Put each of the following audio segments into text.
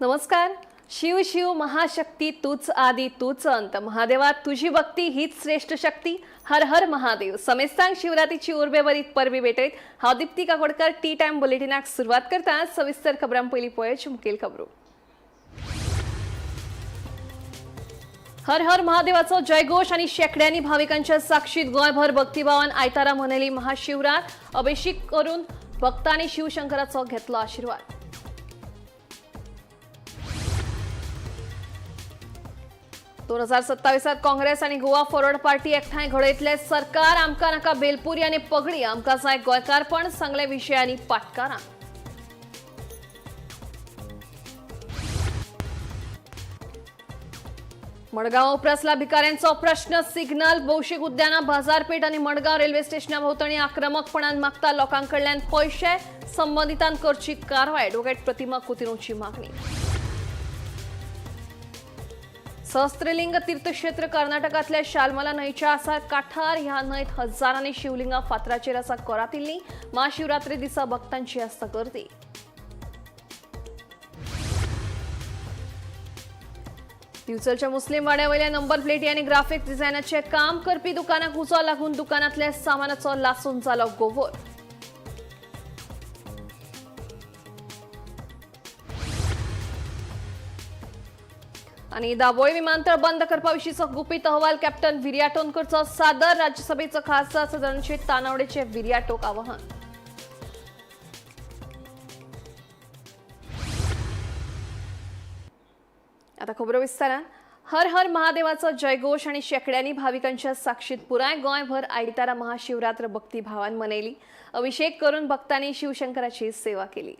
नमस्कार. शिव शिव महाशक्ती तूच आदी तूच अंत. महादेवा तुझी भक्ती हीच श्रेष्ठ शक्ती. हर हर महादेव. समेस्तांग शिवरात्रीची उर्बेवरीत परबी भेटयत हांव दिप्ती काकोडकर टी टाइम बुलेटिनाक सुरवात करता. सविस्तर खबरां पयलीं पळोवया मुखेल खबरो. हर हर महादेवाचो जयघोष आणि शेकड्यांनी भाविकांच्या साक्षीत गोयभर भक्तिभावान आयतारा मनयली महाशिवरात. अभिषेक करून भक्तांनी शिवशंकराचो घेतलो आशीर्वाद. 2027 काँग्रेस आणि गोवा फॉरवर्ड पार्टी एकठांय घडयतले. सरकार आमकां नाका बेलपुरी आणि पगडी, आमकां जाय गोंयकारपण, सांगले विशयांनी पाटकारां. मडगांव उपरासला भिकाऱ्यांचो प्रश्न. सिग्नल, भौशीक उद्याना, बाजारपेठ आणि मडगांव रेल्वे स्टेशना भोंवतणी आक्रमकपणान मागता लोकांकडल्यान पैसे. संबंधितान करची कारवाय. एडव्होकेट प्रतिमा कुतिरूंची मागणी. सहस्त्रलिंग तीर्थक्षेत्र कर्नाटकातल्या शालमला न्हंयच्या आसा काठार. ह्या न्हंयत हजारांनी शिवलिंगां फातराचेर आसा कोरातिल्लीं. महाशिवरात्री दिसा भक्तांची आसता गर्दी. दिवचलच्या मुस्लिम वाड्यावयल्या नंबर प्लेटी आनी ग्राफिक्स डिझायनाचे काम करपी दुकानाक उजो लागून दुकानांतल्या सामानाचो लासून जालो गोवर. आणि दाबोळे विमानतळ बंद करपा विशींचो गुपीत अहवाल कॅप्टन विर्याटोनकरचो सादर. राज्यसभेचो खासदार सदनचे तानावडेचे विर्याटोक आवाहन. आता खबरो विस्तारान. हर हर महादेवाचो जयघोष आणि शेकड्यांनी भाविकांच्या साक्षीत पुराय गोंयभर आयतारा महाशिवरात्र भक्तिभावान मनयली. अभिषेक करून भक्तांनी शिवशंकराची सेवा केली.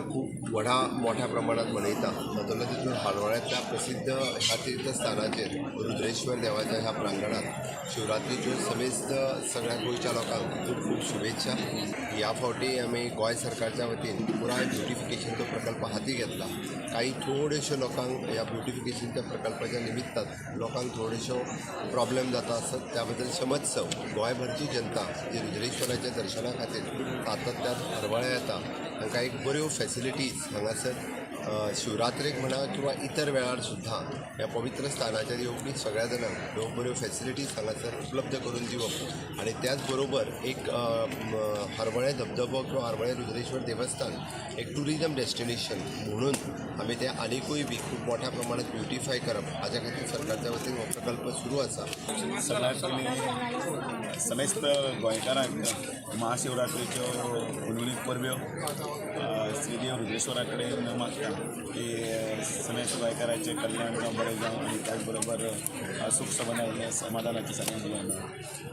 खूप मोठ्या प्रमाणात मनयता. तातूंतल्या तितून हालवाळ्यातल्या प्रसिद्ध ह्या तीर्थस्थानाचेर रुद्रेश्वर देवाच्या ह्या प्रांगणात शिवरात्रीच्यो समेस्त सगळ्या गोंयच्या लोकांक खूप खूप शुभेच्छा. ह्या फावटी आमी गोंय सरकारच्या वतीन पुराय ब्युटिफिकेशनचो प्रकल्प हाती घेतला. काही थोड्याशा लोकांक ह्या ब्युटिफिकेशनच्या प्रकल्पाच्या निमित्तान लोकांक थोड्योशो प्रॉब्लेम जाता आसत. त्याबद्दल क्षमस्व गोंयभरची जनता जी रुद्रेश्वराच्या दर्शना खातीर सातत्यान हरवळ्या येता तांकां एक बऱ्यो फॅसिलिटीज हांगासर शिवरात्रेक म्हणा किंवा इतर वेळार सुद्दां ह्या पवित्र स्थानाचेर येवपी सगळ्या जाणांक ह्यो बऱ्यो फॅसिलिटीज हांगासर उपलब्ध करून दिवप. आणि त्याच बरोबर एक हरवळे धबधबो किंवा हरवळे रुद्रेश्वर देवस्थान एक टुरिजम डेस्टिनेशन म्हणून आमी ते आनिकूय बी खूप मोठ्या प्रमाणात ब्युटिफाय करप हाच्या खातीर सरकारच्या वतीन हो प्रकल्प सुरू आसा. सगळ्यात पयलीं समेस्त गोंयकारांक महाशिवरात्रेच्यो उर्वरीत परब्यो श्रीदेव रुद्रेश्वरा कडेन मागता की समेस्त गोंयकारांचें कल्याण जावं, बरें जावं आनी त्याच बरोबर सूख समाधान समाधानाचें सगळ्यांक उलयना.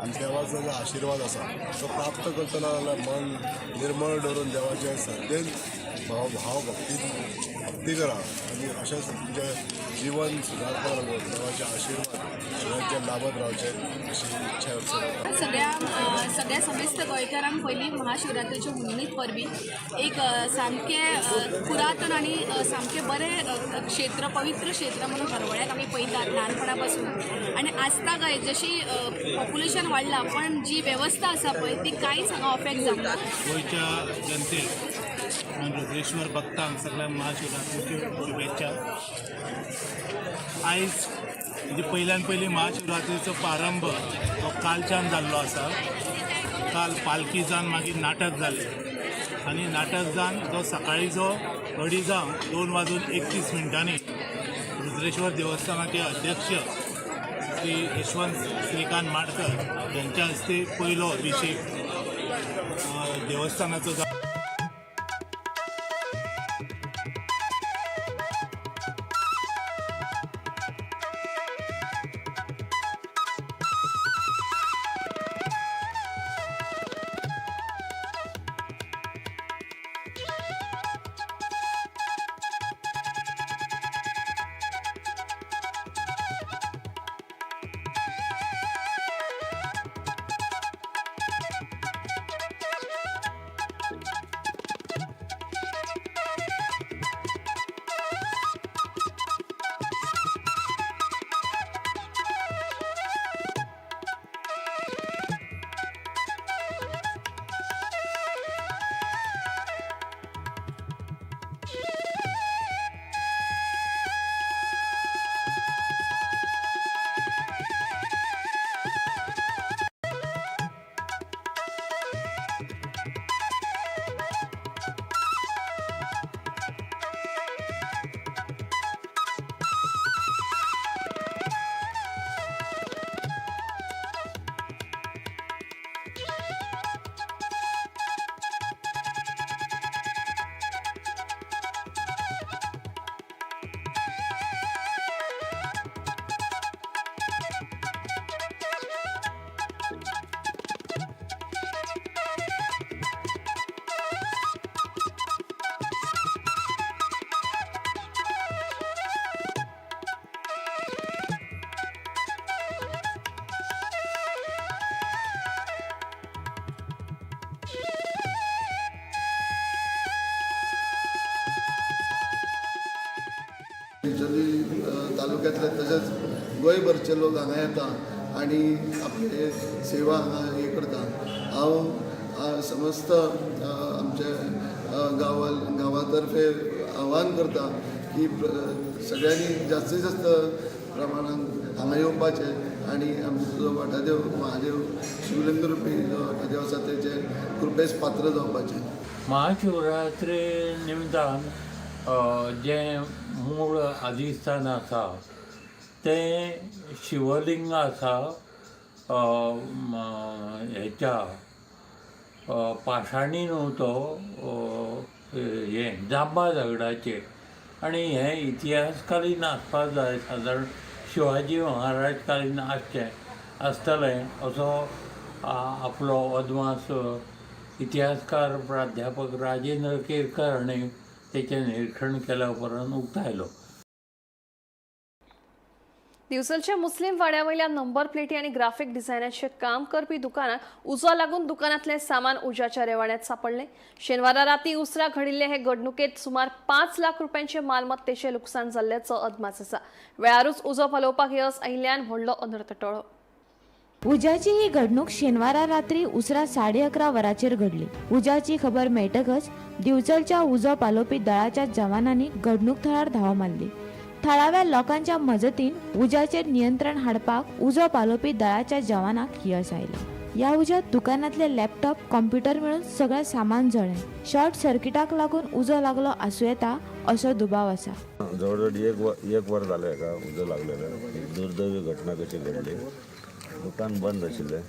आनी देवाचो जो आशिर्वाद आसा तो प्राप्त करतना जाल्यार मन निर्मळ दवरून देवाचें सारकें भाव भक्ती करा आनी अशेंच तुमचें जीवन सुदारपाक लागून देवाचे आशिर्वाद सगळ्यांचे लाभत रावचे अशी इच्छा व्यक्त करता. सगळ्या समेस्त गोंयकारांक पयलीं महाशिवरात्रेच्यो उर्वरीत परबी. एक सामकें पुरातन आनी सामकें बरें क्षेत्र, पवित्र क्षेत्र म्हणून हरवळ्याक आमी पळयतात ल्हानपणा पासून. आनी आसता काय जशी पॉप्युलेशन वाडला पण जी वेवस्था आसा पळय ती कांयच हांगा अफेक्ट जावना. गोंयच्या जनतेक रुद्रेश्वर भक्तांक सगळ्या महाशिवरात्रेच्यो शुभेच्छा. आयज म्हणजे पहिल्यान पयली महाशिवरात्रीचो प्रारंभ हो कालच्यान जाल्लो आसा. काल पालखी जावन मागीर नाटक जालें आनी नाटक जावन तो सकाळी जो 2:31 रुद्रेश्वर देवस्थानाचे अध्यक्ष श्री यशवंत श्रीकांत माडकर यांच्या हस्ते पहिलो अभिषेक देवस्थानाचो जालो. तालुक्यातले तशेंच गोंयभरचे लोक हांगा येता आनी आपले सेवा हांगा हे करता. हांव समस्त आमचे गांवातर्फे आव्हान करता की सगळ्यांनी जास्तीत जास्त प्रमाणात हांगा येवपाचें आनी आमचो जो वाटादेव महादेव शिवलिंग रुपी जो वाटादेव आसा तेचे कृपेस पात्र जावपाचें. महाशिवरात्री निमतान जे मूळ आदिस्थान आसा तें शिवलिंग आसा हेच्या पाशाणी न्हू तो हे जांबा दगडाचेर आनी हें इतिहासकालीन आसपाक जाय. सादारण शिवाजी महाराज कालीन आसतलें असो आपलो अदमास इतिहासकार प्राध्यापक राजेंद्र केरकर हाणें तेचें निरीक्षण केल्या उपरांत उक्तायलो. दिवचलच्या मुस्लिम वाड्यावयल्या नंबर प्लेटी आणि ग्राफिक डिझायनाचे काम करपी दुकानाक उजो लागून दुकानातले सामान उज्याच्या रेवाड्यात सापडले. शेनवारा राती उसरा घडिल्ले हे घडणुकेत सुमार 5 लाख रुपयांचे मालमत्तेचे लुकसाण जाल्ल्याचो अदमास आसा. वेळारूच उजो पालोवपाक येस आयिल्ल्यान व्हडलो अनर्थ टळ्ळो. उज्याची ही घडणूक शेनवारा रात्री उसरा 11:30 वरांचेर घडली. उज्याची खबर मेळटकच दिवचलच्या उजो पालोवपी दळाच्या जवानांनी घडणूक थळार धांव मारली. थळाव्या लोकांच्या मजतीन उज्याचेर नियंत्रण हाडपाक उजो पालोवपी दळाच्या जवानांक यश आयलें. या उज्यात दुकानातले लॅपटॉप कॉम्प्युटर मेळून सगळें सामान जळ्ळें. शॉर्ट सर्किटाक लागून उजो लागलो आसूं येता असो दुबाव आसा. जवळजवळ एक वर जालें हेका उजो लागलेलें. दुर्दैवी घटना कशी घडली. दुकान बंद आशिल्लें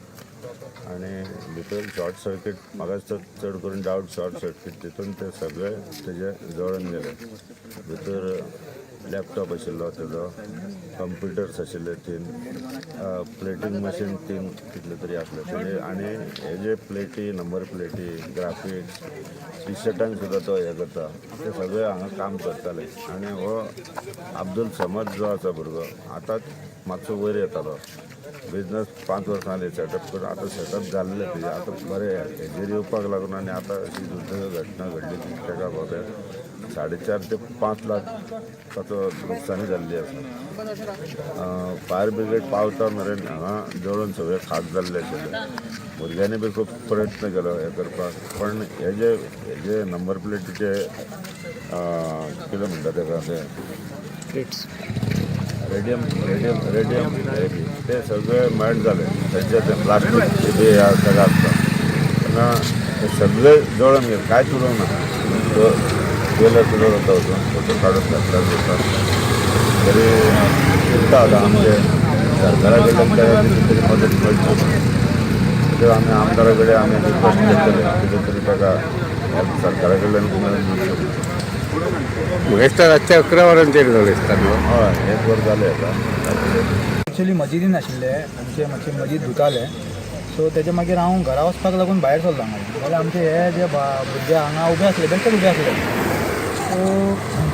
आनी भितर शॉर्ट सर्कीट म्हाका चड करून डावट शॉर्ट सर्कीट तितून ते सगळे तेजे जळून गेले. भितर लॅपटॉप आशिल्लो तेजो, कंप्युटर्स आशिल्ले 3, प्लेटींग मशीन 3 कितले तरी आसले तेजे आनी हे जे प्लेटी नंबर प्लेटी ग्राफिक्स टी शर्टांक सुद्दां तो हे करता ते सगळे हांगा काम करताले. आनी हो अब्दुल समद जो आसा भुरगो आतांच मातसो वयर येतालो. बिजनस 5 वर्सां जाली सेटअप करून आतां सेटअप जाल्लें तेजें आतां बरें हेजेर येवपाक लागून आनी आतां अशी दुर्दैवी घटना घडली की तेका बाबा 4.5 ते 5 लाख ताचो नुकसानी जाल्ली आसा. फायर ब्रिगेड पावता मेरेन हांगा जळून सगळें खाक जाल्लें आशिल्लें. भुरग्यांनी बी खूब प्रयत्न केलो हें करपाक पण हे जे नंबर प्लेटीचे कितें म्हणटा तेका ते रेडियम ते सगळे मेल्ट झाले. त्यांच्यात ते प्लास्टिक जे या सगळं असतं त्यांना ते सगळे जळून गेले, काहीच उरलं ना. तो गेलं तुझं होतं फोटो काढून घातला होता. तरी चिंता होता आमचे सरकाराकडे तरी मदत मिळतो. तेव्हा आम्ही आमदाराकडे आम्ही रिक्वेस्ट केले कुठेतरी त्याला सरकाराकडल्यान मदत मिळू शकतो. एस्ता रातचे 11 वरांचेर जाले हय 1 वर जालें आता. एक्चुअली मजिदीन आशिल्ले आमचे मातशे मजीद धुताले सो तेजे मागीर हांव घरा वचपाक लागून भायर सरलो हांगा. जाल्यार आमचे हे जे भुरगे हांगा उबे आसले बेश्टेच उबे आसले सो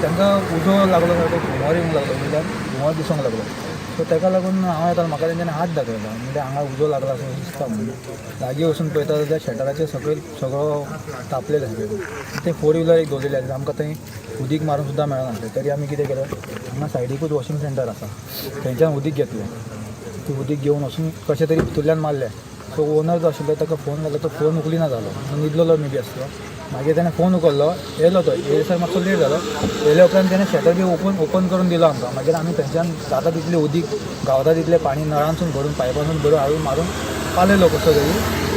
तांकां उजो लागलो सारको घुंवर येवंक लागलो वयल्यान घुंवर दिसूंक लागलो. सो ताका लागून हांव येतालो म्हाका तेंच्यांनी हात दाखयलो म्हणजे हांगा उजो लागला असो दिसता म्हणून. लागीं वचून पळयता जाल्यार शटराचे सकयल सगळो तापलेले सगळे. ते 4 व्हिलर एक दवरलेले आसले आमकां थंय उदीक मारून सुद्दां मेळनासलें. तरी आमी कितें केलें हांगा सायडीकूच वॉशिंग सेंटर आसा थंयच्यान उदीक घेतलें. ती उदीक घेवन वचून कशें तरी भितरल्यान मारलें. सो ओनर जो आशिल्लो ताका फोन केलो तो फोन उखलिना जालो न्हिदलेलो मे बी आसलो. मागीर ताणें फोन उखल्लो येयलो तो येयसर मातसो लेट जालो. येयल्या उपरांत ताणें शटर बी ओपन करून दिलो आमकां. मागीर आमी थंयच्यान जाता तितलें उदीक गावता तितलें पाणी नळांसून भरून पायपासून भरून हाडून मारून पालयलो कसो तरी.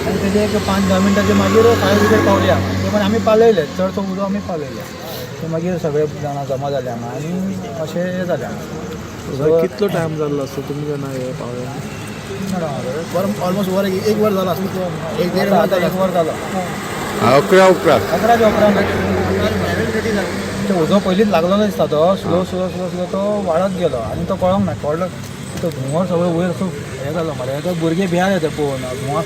आनी तेजे एक 5-10 मिनटांचे मागीर फायर ब्रिगेड पावली हांगा. ते पण आमी पालयले चडसो उजो आमी पालयले. सो मागीर सगळे जाणां जमा जाले हांगा आनी अशें हें जालें हांगा. कितलो टायम जाल्लो आसतो तुमी जेन्ना हे पावले? ऑलमोस्ट वर 1 वर जालो आसलो. 1-1.5 वर जालो. 11 उपरांत 11च्या उपरांत उजो पयलींच लागलो दिसता तो स्लो तो वाडत गेलो आनी तो कळोंक ना कळलो तो धुंवर सगळो वयर असो हें जालो मरे. तो भुरगे भियाले ते पळोवन धुंवर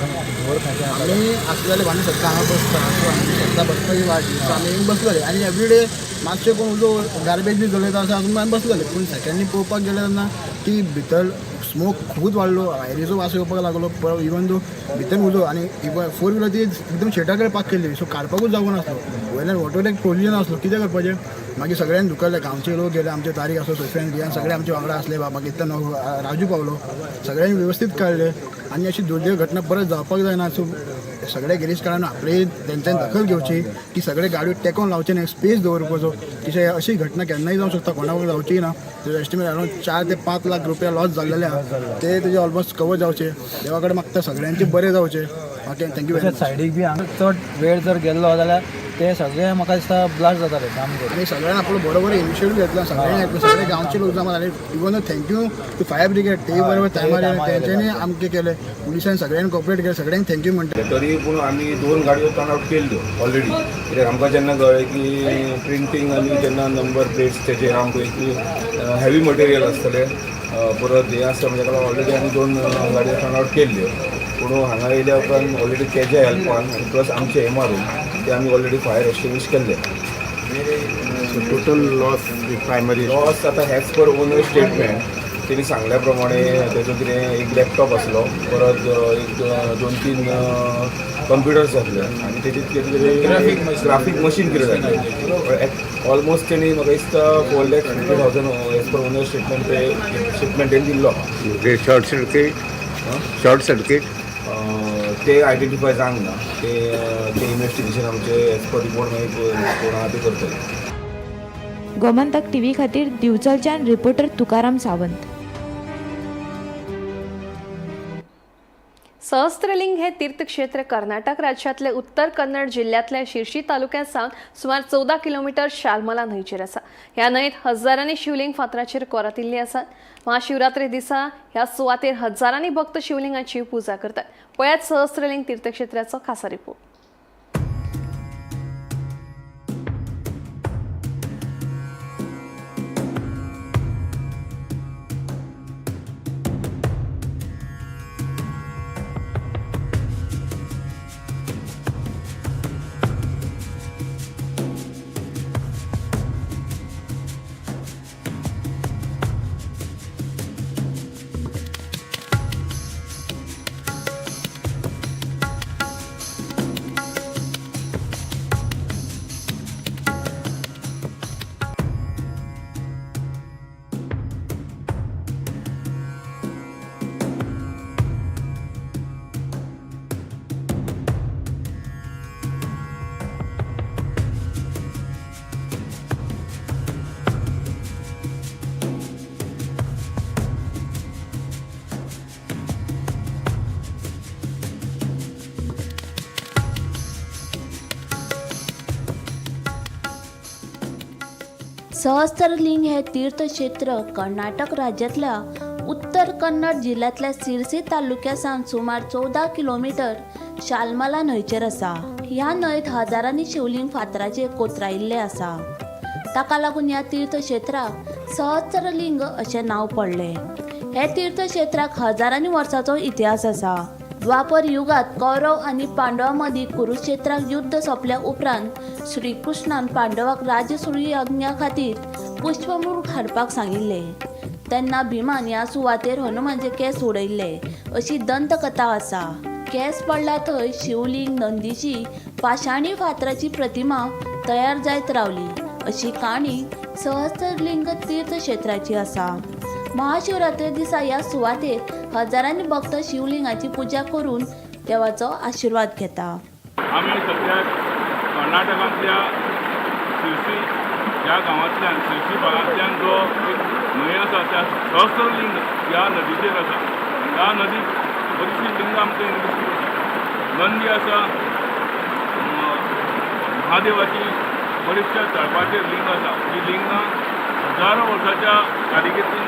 खंयचे आमी आसलेले भाणी सद्दां हांगा बसता बसपाची वाट सो आमी बसलेले आनी एवरीडे मातशें कोण उजो गार्बेज बी जळयता अशें आसून आमी बसलेले. पूण सेकंडली पळोवपाक गेले तेन्ना ती भितर स्मोक खूबच वाडलो आयरीचो वास येवपाक लागलो. इवन दो भितर उजो आनी 4 व्हिलर ती एकदम शेटा कडेन पार्क केल्ली सो काडपाकूच जावं नासलो. वयल्यान ऑटोमॅटीक प्रोविजन आसलो कितें करपाचें. मागीर सगळ्यांनी धुकल्ले गांवचे लोक गेले आमचे तारीख आसलो सोफियान बियान सगळे आमचे वांगडा आसले. मागीर तेन्ना राजू पावलो सगळ्यांनी वेवस्थीत काडले आनी अशी दुर्दैव घटना परत जावपाक जायना. सो सगळे गिरीश काळान आपली तेंच्यान दखल घेवची की सगळे गाडयो तेकोन लावचे न्ही स्पेस दवरपाचो. कितें अशी घटना केन्नाय जावंक शकता कोणाक जावची ना. तेजो एस्टिमेट अरावंड 4 ते 5 लाख रुपया लॉस जाल्लेले आहा ते तेजे ऑलमोस्ट कवर जावचे. देवा कडेन मागता सगळ्यांचे बरें जावचे. Okay thank you very much. सायडीक बी हांगा चड वेळ जर गेल्लो जाल्यार ते सगळे म्हाका दिसता ब्लास्ट जाताले सामके. आनी सगळ्यांनी आपलो बरोबर इनिशिएटीव घेतला सगळ्यांनी सगळे गांवचे लोक जमा जाले. Even thank you to fire brigade ते बरोबर टायमार तेंच्यांनी आमके केले पुलिसांनी सगळ्यांनी कॉपरेट केले सगळ्यांनी थँक्यू म्हणटा. तरी पूण आमी 2 गाडयो टर्न आउट केल्ल्यो ऑलरेडी. कित्याक आमकां जेन्ना कळ्ळें की प्रिंटींग आनी जेन्ना नंबर प्लेट्स तेजेर आमकां एक हेवी मटेरियल आसतलें परत हें आसता म्हणजे ताका ऑलरेडी आमी 2 गाडयो टर्न आउट केल्ल्यो. पूण हांगा येयल्या उपरांत ऑलरेडी तेज्या हेल्पान आनी प्लस आमचे हे मारून ते आमी ऑलरेडी फायर एक्सटिंग्विश केल्ले. टोटल लॉस प्रायमरी लॉस आतां हेज पर ओनर स्टेटमेंट तेणी सांगल्या प्रमाणे तेजो कितें एक लॅपटॉप आसलो परत एक 2-3 कंप्युटर्स आसले आनी तेजेर कितें ग्राफीक मशीन कितें जालें. ऑलमोस्ट तेणी म्हाका दिसता 4,50,000 एज पर ओनर स्टेटमेंट ते शिपमेंट तेणी दिल्लो. शॉर्ट सर्किट ते आयडेंटिफाय जावंक ना. ते इन्व्हेस्टिगेशन आमचे एज पर रिपोर्ट मागीर कोण आहा ते करतले. गोमंतक टीव्ही खातीर दिवचलच्यान रिपोर्टर तुकाराम सावंत. सहस्त्रलिंग हे तीर्थक्षेत्र कर्नाटक राज्यातले उत्तर कन्नड जिल्ह्यातल्या शिर्शी तालुक्यात सावन सुमार 14 किलोमीटर शालमला न्हंयचेर आसा. ह्या न्हंयेत हजारांनी शिवलिंग फातराचेर कोरातिल्ली आसात. महाशिवरात्री दिसा ह्या सुवातेर हजारांनी भक्त शिवलिंगाची पुजा करतात. पळयात सहस्त्रलिंग तीर्थक्षेत्राचो खासा रिपोर्ट. सहस्त्रलिंग हे तीर्थक्षेत्र कर्नाटक राज्यातल्या उत्तर कन्नड जिल्ह्यातल्या सिरसी तालुक्यासावन सुमार 14 किलोमीटर शालमला न्हंयचेर आसा. ह्या न्हंयत हजारांनी शिवलिंग फातराचेर कोतरायिल्ले आसा. ताका लागून ह्या तीर्थक्षेत्राक सहस्त्रलिंग अशें नांव पडलें. हे तीर्थक्षेत्राक हजारांनी वर्सांचो इतिहास आसा. द्वापर युगात कौरव आनी पांडवां मदीं कुरुक्षेत्राक युद्ध सोंपल्या उपरांत श्रीकृष्णान पांडवाक राजसूय यज्ञा खातीर पुष्पमृग हाडपाक सांगिल्लें. तेन्ना भिमान ह्या सुवातेर हनुमानाचे केंस उडयल्ले अशी दंतकथा आसा. केंस पडला थंय शिवलिंग, नंदीची पाशाणी फातराची प्रतिमा तयार जायत रावली अशी काणी सहस्त्रलिंग तीर्थक्षेत्राची आसा. महाशिवरात्रे दिसा ह्या सुवातेर हजारांनी भक्त शिवलिंगाची पुजा करून देवाचो आशीर्वाद घेता. आम्ही सध्या कर्नाटकांतल्या शिरसी ह्या गांवांतल्यान शिरसी भागांतल्यान जो एक न्हंय आसा त्या सहस्त्रलिंग ह्या नदीचेर आसा. ह्या नदीक बरीचशी लिंगां आमकां दिसता. नंदी आसा, महादेवाची बरीचशा तळपाचेर लिंग आसा. ही लिंगां हजारो वर्सांच्या कारिगेतीन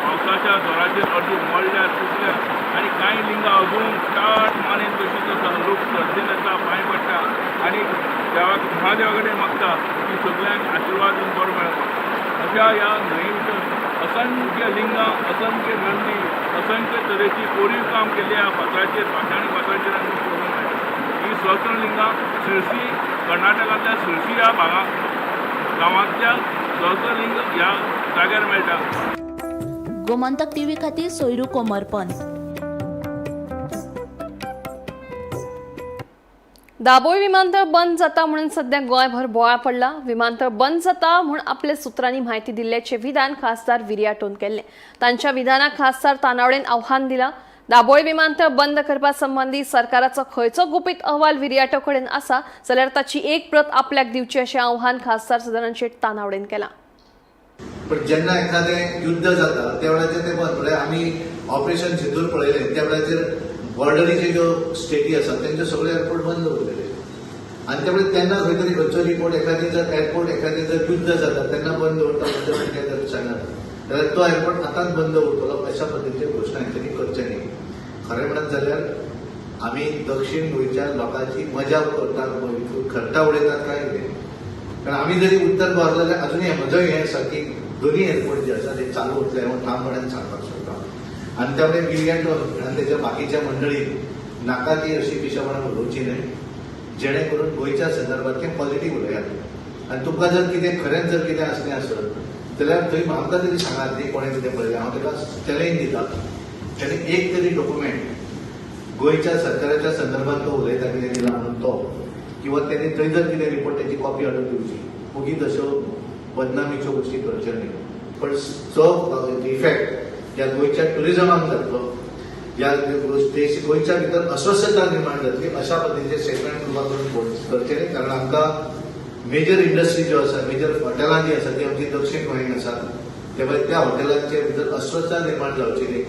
पावसाच्या जोराचेर अर्दी मोडल्यार तुटल्या आनी कांय लिंगां अजून टाट मानेन तशीच आसा. लोक श्रद्धेन येता, पांय पडटा आनी देवाक महादेवा कडेन मागता की सगळ्यांक आशिर्वाद दिवन बरो मेळचो. अशा ह्या न्हंये भितर असंख्य लिंगां, असंख्य नंदी, असंख्य तरेची कोरीव काम केल्ल्या फातराचेर, पाशाणी फातराचेर आमकां पळोवंक मेळटा. ही सहस्त्रलिंगां शिरसी, कर्नाटकांतल्या शिरसी ह्या गांवांतल्या सहस्त्रलिंग ह्या जाग्यार मेळटा. गोमंतक टीव्ही खातीर सोयरू कोमरपंत. दाबोळी विमानतळ बंद जाता म्हणून सध्या गोंयभर बोवाळ पडला. विमानतळ बंद जाता म्हूण आपल्या सुत्रांनी माहिती दिल्ल्याचे विधान खासदार विर्याटोन केल्ले. तांच्या विधानाक खासदार तानावडेन आव्हान दिलां. दाबोळी विमानतळ बंद करपा संबंधी सरकाराचो खंयचो गुपीत अहवाल विर्याटो कडेन आसा जाल्यार ताची एक प्रत आपल्याक दिवची अशें आव्हान खासदार सदानंद शेट तानावडेन केलां. पण जेन्ना एखादें युद्ध जाता त्या वेळाचेर ते बंद म्हळ्यार आमी ऑपरेशन सिंदूर पळयलें. त्या वेळाचेर बॉर्डरीचे ज्यो स्टेटी आसात तेंचे सगळे एअरपोर्ट बंद उरलेले आनी त्या वेळार तेन्ना खंय तरी खंयचो रिपोर्ट एखादी जर एअरपोर्ट एखादें जर युद्ध जाता तेन्ना बंद उरता म्हणजे जर सांगात जाल्यार तो एअरपोर्ट आतांच बंद उरतलो अशा पद्दतीचे घोशणा हेंच्यांनी करचे न्ही. खरें म्हणत जाल्यार आमी दक्षिण गोंयच्या लोकांची मजा करतात, खर्टा उडयतात काय कितें. कारण आमी जरी उत्तर गोवा जाल्यार अजुनूय म्हजोय हें आसा की दोन्ही एअरपोर्ट जे आसा ते चालू उरतले हांव ठामपणान सांगपाक सोदतां. आनी त्यामुळे विर्याटोन आनी तेच्या बाकीच्या मंडळीक नाका ती अशी पिशेपणां उलोवची न्हय, जेणे करून गोंयच्या संदर्भांतलें पॉझिटीव उलयात. आनी तुमकां जर कितें खरेंच जर कितें आसलें आसत जाल्यार थंय म्हाका तरी सांगात न्ही कोणें कितें पळयलें. हांव ताका चॅलेंज दिता ताणें एक तरी डॉक्युमेंट गोंयच्या सरकाराच्या संदर्भात तो उलयता कितें दिला म्हणून तो, किंवा तेणी थंय जर कितें रिपोर्ट तेची कॉपी हाडून दिवची. उगीच अश्यो बदनामीच्यो गोश्टी करच्यो न्ही. पण जो इफेक्ट ह्या गोंयच्या टुरिजमाक जातलो, ह्या गोंयच्या भितर अस्वस्थता निर्माण जातली अशा पद्दतीचे स्टेटमेंट तुका करून करचे न्ही. कारण आमकां मेजर इंडस्ट्री ज्यो आसा, मेजर हॉटेलां जी आसा ती आमची दक्षिण गोंयांत आसात. त्यामुळे त्या हॉटेलांचे भितर अस्वस्थता निर्माण जावची न्ही.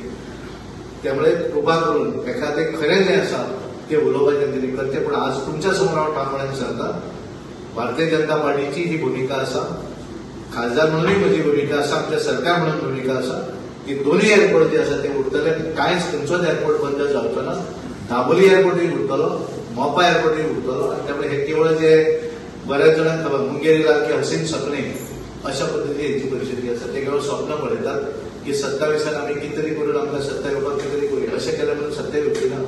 त्यामुळे कृपा करून एखादें खरें जें आसा तें उलोवपाचें तरी करचें. पूण आज तुमच्या समोर हांव ठामपणान सांगता, भारतीय जनता पार्टीची ही भुमिका आसा, खासदार म्हणूनय म्हजी भुमिका आसा, आमच्या सरकार म्हणून भुमिका आसा की दोन्ही एअरपोर्ट जे आसा ते उरतले. कांयच खंयचोच एअरपोर्ट बंद जावचो ना. दाबोली एअरपोर्टूय उरतलो, मोपा एअरपोर्टूय उरतलो. आनी त्यामुळे हे केवळ जे बऱ्याच जाणांक खबर मुंगेरी लाल की हसीन सपने अशा पद्दतीन हेची परिस्थिती आसा. ते केवळ स्वप्न पळयतात की 27 आमी कितें तरी करून आमकां सत्ता येवपाक कितें तरी करूया. अशें केलें म्हणून सत्ता येवची ना.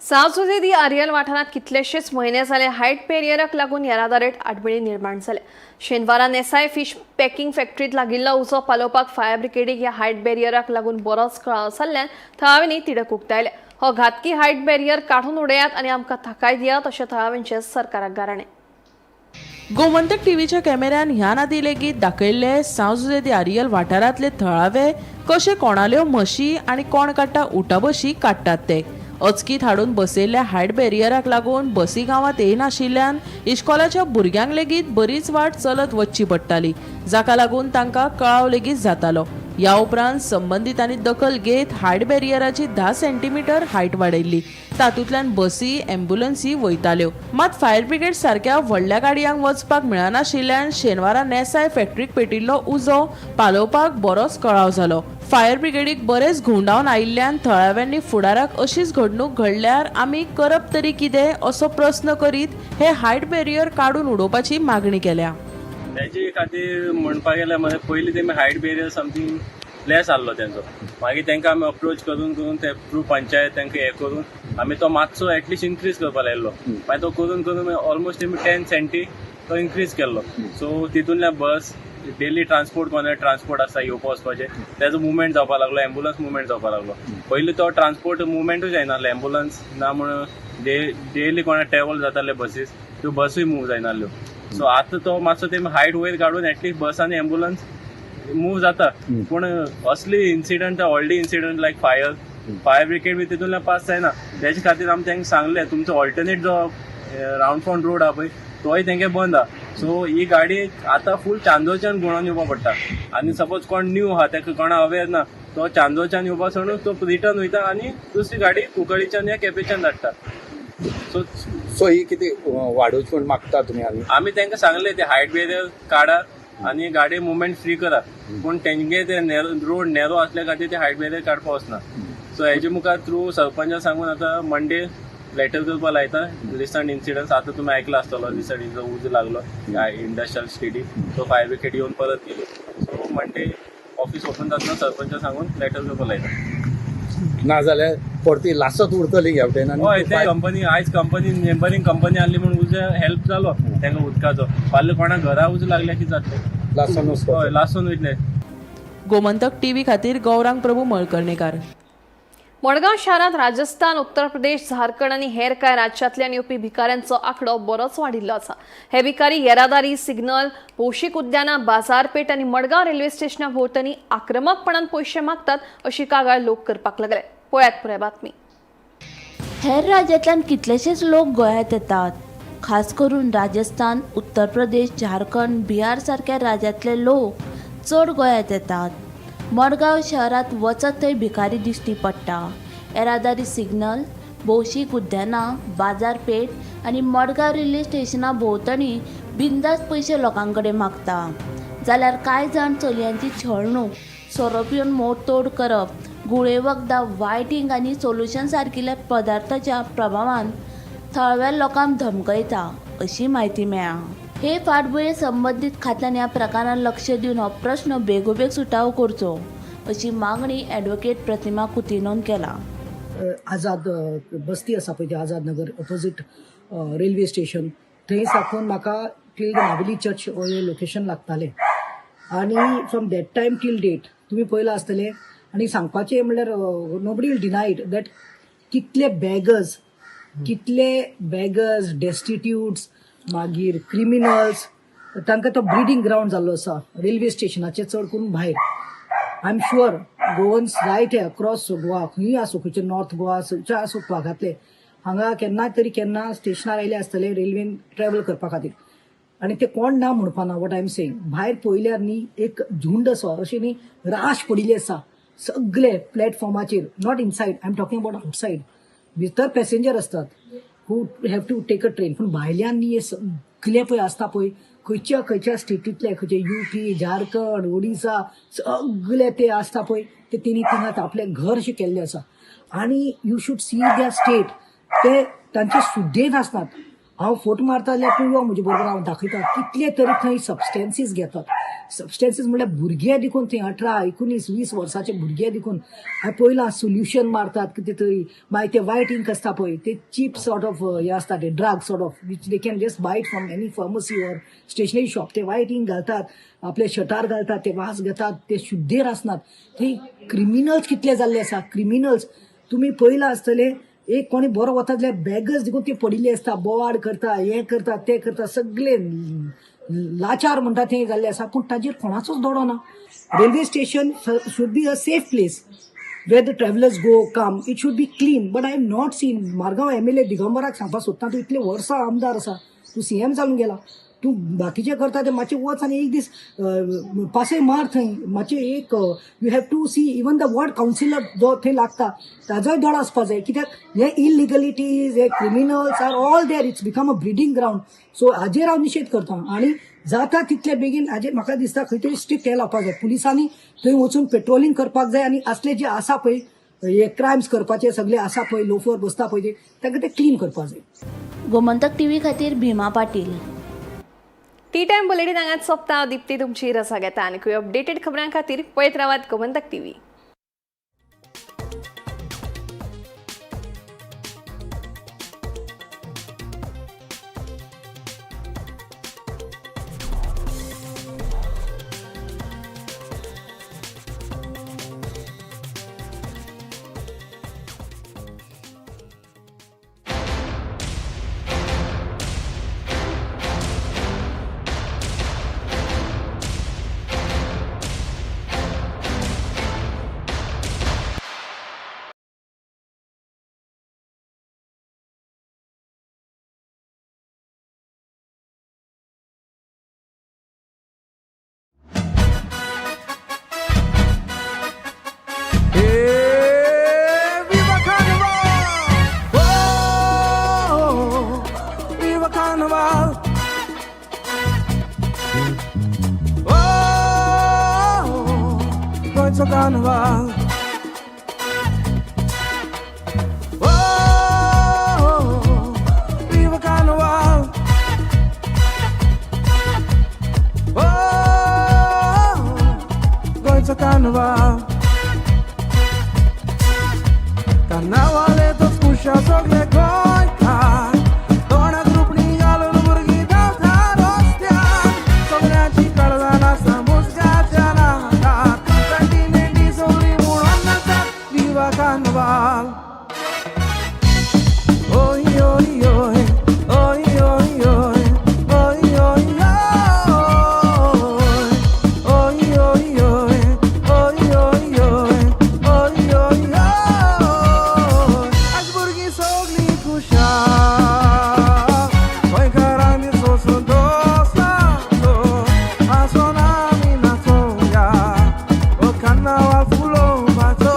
सावजुदी आर्यल वाठारात कितलेशेच महिने झाले हायट बॅरियराक लागून येरादारीत आडमेळी निर्माण जाले. शेनवारा नेसाय फिश पॅकिंग फॅक्टरीत लागिल्लो उजो पालोवपाक फायर ब्रिगेडीक ह्या हायट बॅरियराक लागून बरोच कळाव जाल्ल्यान थळाव्यांनी तिडक उक्तायले. हो घातकी हायट बॅरियर काढून उडयात आनी आमकां थाकाय दियात अशें थळाव्यांचे सरकाराक गाराणें. गोमंतक टीव्हीच्या कॅमेऱ्यान ह्या नादी लेगीत दाखयल्ले सावजुदी आर्यल वाठारांतले थळावे कशे कोणाल्यो म्हशी आनी कोण काडटा उटा बशी काडटात ते. अचकीत हाडून बसयल्ल्या हायट बॅरियराक लागून बसी गांवांत येनाशिल्ल्यान इश्कोलाच्या भुरग्यांक लेगीत बरीच वाट चलत वचची पडटाली, जाका लागून तांकां कळाव लेगीत जातालो. ह्या उपरांत संबंधितांनी दखल घेत हायट बॅरियराची 10 सेंटीमीटर हायट वाडयल्ली. तातूंतल्यान बसी ॲम्ब्युलन्सी वयताल्यो. मात फायर ब्रिगेड सारक्या व्हडल्या गाडयांक वचपाक मेळनाशिल्ल्यान शेनवारा नेसाय फॅक्टरीक पेटिल्लो उजो पालोवपाक बरोच कळाव जालो. फायर ब्रिगेडीक बरेच घुंवडावन आयिल्ल्यान थळाव्यांनी फुडाराक अशीच घडणूक घडल्यार आमी करप तरी कितें असो प्रस्न करीत हे हायट बॅरियर काडून उडोवपाची मागणी केल्या. त्याचे खातीर म्हणपाक गेल्यार म्हणजे पयलीं तेमी हायट बॅरियर समथींग लेस आहलो तेंचो. मागीर तांकां आमी अप्रोच करून ते थ्रू पंचायत तांकां हें करून आमी तो मातसो एटलिस्ट इन्क्रीज करपा लायलो. मागीर तो करून ऑलमोस्ट तेमी 10 सेंटी तो इन्क्रीज केल्लो. सो तितूंतल्यान बस डेली ट्रान्सपोर्ट कोणाक ट्रान्सपोर्ट आसता येवपा वचपाचें तेजो मुवमेंट जावपा लागलो, एम्ब्युलन्स मुवमेंट जावपा लागलो. पयलीं तो ट्रान्सपोर्ट मुवमेंटूच जायनासलो, एम्ब्युलन्स ना म्हणून डेली कोणाक ट्रॅवल जाताले बसीस त्यो बसूय मूव जायनासल्यो. सो आतां तो मातसो तेमी हायट वयर काडून एटलीस्ट बस आनी एम्ब्युलन्स मूव जाता. पूण असली इन्सिडंट ऑलरेडी इन्सिडंट लायक फायर ब्रिगेड बी तितूंतल्यान पास जायना. तेजे खातीर आमी तांकां सांगलें तुमचो ऑल्टरनेट जो रावंड फावंड रोड आहा पळय तोय तेंगे बंद आहा. सो ही गाडी आतां फूल चांदोरच्यान गुणावन येवपा पडटा. आनी सपोज कोण न्यू आहा ताका कोणा अवेर ना तो चांदोरच्यान येवपा सोडून तो रिटर्न वयता आनी दुसरी गाडी कुंकळीच्यान या केपेच्यान धाडटा. सो ही कितें वाडोवची म्हण मागता तुमी? आमी तांकां सांगलें ते हायट बॅरियर काडा आनी गाडी मुवमेंट फ्री करा. पूण तेंगे ते रोड नॅरो आसल्या खातीर ते हायट बॅरियर काडपा वचना. सो हेजे मुखार थ्रू सरपंचाक सांगून आतां मंडे लेटर करपा लायता. रिसंट इन्सिडंट्स आतां तुमी आयकला आसतलो रिसंट उजो लागलो इंडस्ट्रियल स्टेटी तो फायर ब्रिगेड येवन परत गेलो. सो मंडे ऑफिस ओपन जातना सरपंचाक सांगून लेटर करपा लायता. ना जाल्यार परती लासत उरतली ह्या वटेन. हय ते कंपनी आयज कंपनी नेबरिंग कंपनी आहली म्हणून उजो हेल्प जालो तांकां उदकाचो. फाल्यां कोणाक घरा उजो लागल्या कितें जातलें? हय लासून वयतले. गोमंतक टीव्ही खातीर गौरांग प्रभू मळकर्णीकार. मडगांव शहरात राजस्थान, उत्तर प्रदेश, झारखंड आणि हेर कांय राज्यांतल्यान येवपी भिकाऱ्यांचो आंकडो बरोच वाडिल्लो आसा. हे भिकारी येरादारी, सिग्नल, भौशीक उद्यानां, बाजारपेठ आणि मडगांव रेल्वे स्टेशना भोंवतणी आक्रमकपणान पयशे मागतात अशी कागाळ लोक करपाक लागले. पळयात पुराय बातमी. हेर राज्यांतल्यान कितलेशेच लोक गोंयांत येतात. खास करून राजस्थान, उत्तर प्रदेश, झारखंड, बिहार सारक्या राज्यांतले लोक चड गोंयांत येतात. मडगांव शहरात वचत थंय भिकारी दिश्टी पडटा. येरादारी सिग्नल, भौशीक उद्यानां, बाजारपेठ आनी मडगांव रेल्वे स्टेशना भोंवतणी बिंदास पयशे लोकां कडेन मागता. जाल्यार कांय जाण चलयांची छळणूक, सोरो पिवन मोडतोड करप, गुळे वखदां, वायटिंग आनी सोल्युशन सारकिल्या पदार्थाच्या प्रभावान थळव्या लोकांक धमकयता अशी म्हायती मेळ्ळा. हे फाटभुंयेर संबंदीत खात्यान ह्या प्रकारान लक्ष दिवन हो प्रश्न बेगोबेग सुटावो करचो अशी मागणी ॲडव्होकेट प्रतिमा कुतीनोन केला. आझाद बस्ती आसा पळय ती Azad Nagar opposite railway station थंय साकून म्हाका टील द नावेली चर्च हे लोकेशन लागतालें. आनी from that time till date तुमी पळयलां आसतलें. आनी सांगपाचें म्हणल्यार नोबडी विल डिनायड दॅट कितले बॅगर्स डेस्टिट्यूट्स मागीर क्रिमिनल्स तांकां तो ब्रिडींग ग्रावंड जाल्लो आसा रेल्वे स्टेशनाचे चड करून भायर. आय एम शुअर गोवन्स जायते अक्रॉस गोवा खंयी आसूं खंयचे नॉर्थ गोवा खंयचे आसूं भागांतले हांगा केन्ना स्टेशनार आयले आसतले रेल्वेन ट्रॅवल करपा खातीर. आनी ते कोण ना म्हणपाना वॉट आय एम सेईंग. भायर पळयल्यार न्ही एक झुंड असो अशें न्ही राश पडिल्ली आसा सगळे प्लॅटफॉर्माचेर. Not inside, I am talking about outside. भितर पॅसेंजर असतात who have to take a train. पूण भायल्यान न्ही हे सगळे पळय आसता पळय खंयच्या स्टेटींतले खंयचे युपी, झारखंड, ओडिसा सगळे ते आसता पळय ते तेणी थिंगा आपले घर अशें केल्लें आसा. आनी you should see their state. ते तांचे सुद्देच आसतात. हांव फोट मारता जाल्यार तूं यो म्हजे बरोबर हांव दाखयता कितले तरी थंय सबस्टेन्सीस घेतात. सबस्टेन्सीस म्हणल्यार भुरगे देखून थंय 18, 19, 20 वर्साचे भुरगे देखून हांवें पळयलां सोल्युशन मारतात कितें तरी. मागीर ते वायट इंक आसता पळय ते चीप सॉर्ट ऑफ हे आसता ते drug sort of which they can just buy it from any pharmacy or stationery shop. ते वायट इंक घालतात, आपले शटार घालतात, ते वास घेतात, ते शुद्धेर आसनात. थंय क्रिमिनल्स कितले जाल्ले आसा. क्रिमिनल्स तुमी पळयलां आसतलें एक कोणी बरो वता जाल्यार बॅगर्स देखून ते पडिल्ले आसता, बोवाड करता, हे करता, ते करता, सगळे लाचार म्हणटा थंय जाल्ले आसा. पूण ताजेर कोणाचोच दोडो ना. Railway station should be a safe place where the travellers go come. It should be clean. But I am not seen. Margao MLA दिगंबराक सांगपाक सोदता तूं इतले वर्सां आमदार आसा, तूं CM जावन गेला, तूं बाकीचे करता ते मातशें वच आनी एक दीस पासय मार थंय मातशें एक you have to see even the ward councillor जो थंय लागता ताजोय दोळो आसपा जाय कित्याक हे इलिगलिटीज हे criminals are all there it's become a breeding ground so हाजेर हांव निशेध करता आनी जाता तितले बेगीन हाजेर म्हाका दिसता खंय तरी स्ट्रिक्ट हे लावपाक जाय पुलिसांनी थंय वचून पेट्रोलिंग करपाक जाय आनी असले जे आसा पळय हे क्रायम्स करपाचे सगळे आसा पळय लोफर बसता पळय ते तांकां ते क्लीन करपाक जाय. गोमंतक टीव्ही खातीर Bhima Patil. T time bulletin हांगाच सोंपता. दिप्ती तुमची रसा घेता आनी अपडेटेड खबरां खातीर पळयत रावात Gomantak TV. Carnival. Viva Carnival. Gońca Carnival. Carnavaletos puxa sogle gońca. Dona grupni galon burgi dałta rostia. Sogleaci karzana samuska janata. Viva Carnival. Oi, oi, oi, oi, oi, oi, oi, oi, oi, oi, oi, oi, oi, oi, oi, as burgi sogli kusha, oi karami soso dosa, a sonami na soya, o Carnival fulo bato.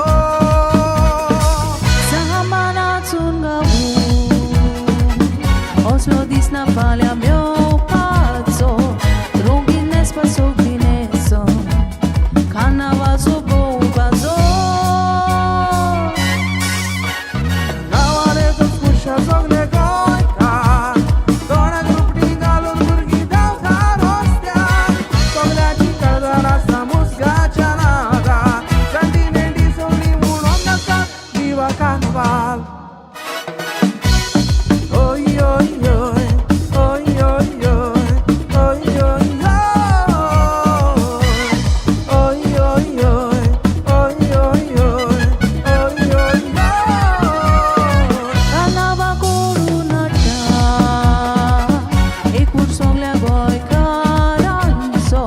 Oslo disna falea meu pazzo, rungines paso grineso, carnaval so bombazo. Carnavaletos puxa sogle gońca, dona grupni galon burgi dałta rostia. Sogleaci karzana samuska janata, continenti sogli munondaka, viva Carnival. Oi, oi, oi, oi, oi, oi, oi, oi, oi, oi, oi, oi, oi, oi, Alava corunata, e curso le voi caranzo,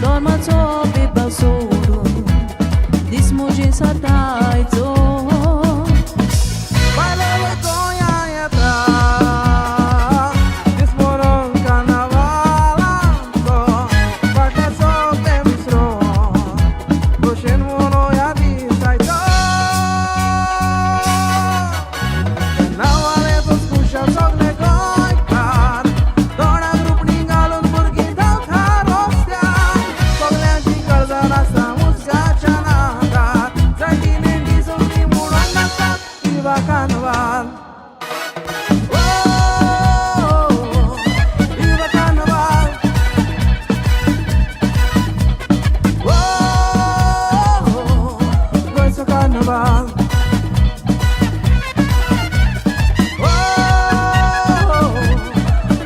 dormazo beba solo, dismugi sataizo. bailele goia etra, dismoron carnavalanzo, parte so temistro, goshen mono ya disaito. Carnavaletos puxa sogle goica, dona grupni galon burgi dałta rostia, sogleaci karzana samuska janata, continenti sogli munondaka, viva Carnival. Viva Carnival. Gońca Carnival.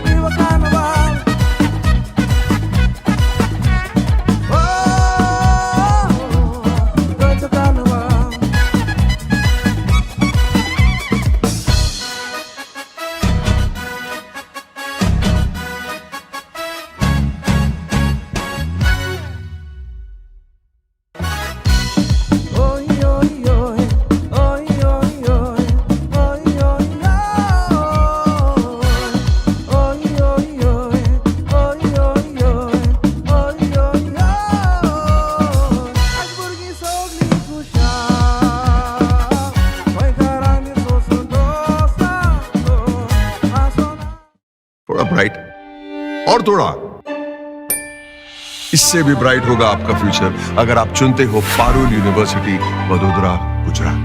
Viva Carnival. Gońca Carnival. Oi, oi, oi, और थोड़ा, इससे भी bright होगा आपका future अगर आप चुनते हो पारुल यूनिवर्सिटी, वडोदरा, गुजरात।